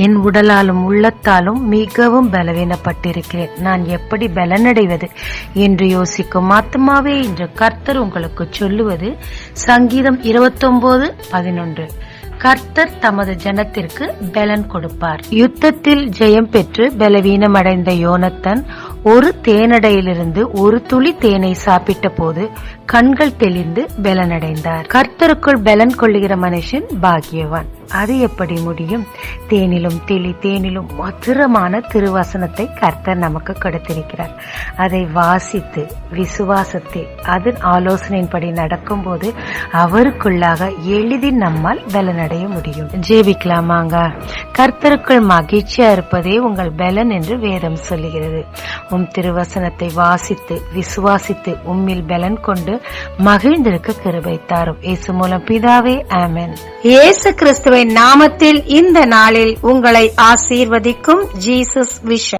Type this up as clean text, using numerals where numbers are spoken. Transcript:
என் உடலாலும் உள்ளத்தாலும் மிகவும் பலவீனப்பட்டிருக்கிறேன், நான் எப்படி பலனடைவது என்று யோசிக்கும் ஆத்துமாவே, இன்று கர்த்தர் உங்களுக்கு சொல்லுவது சங்கீதம் 29:11. கர்த்தர் தமது ஜனத்திற்கு பலன் கொடுப்பார். யுத்தத்தில் ஜெயம் பெற்று பலவீனமடைந்த யோனத்தான் ஒரு தேனடையிலிருந்து ஒரு துளி தேனை சாப்பிட்ட போது கண்கள் தெளிந்து பலனடைந்தார். கர்த்தருக்குள் பலன் கொள்ளுகிற மனுஷன் பாக்கியவான். அது எப்படி முடியும்? தேனிலும் தேனிலும் மதுரமான திருவசனத்தை கர்த்தர் நமக்கு கொடுத்திருக்கிறார். அதை வாசித்து விசுவாசத்தை அதன் ஆலோசனையின்படி நடக்கும் போது அவருக்குள்ளாக எளிதில் நம்மால் பலனடைய முடியும். ஜெபிக்கலாமாங்க. கர்த்தருக்குள் மகிழ்ச்சியா இருப்பதே உங்கள் பலன் என்று வேதம் சொல்லுகிறது. உம் திருவசனத்தை வாசித்து விசுவாசித்து உம்மில் பலன் கொண்டு மகிழ்ந்திருக்க கிருபை தாரும். இயேசு மூலம் பிதாவே, ஆமென். இயேசு கிறிஸ்துவின் நாமத்தில் இந்த நாளில் உங்களை ஆசீர்வதிக்கும் ஜீசஸ் விஷன்.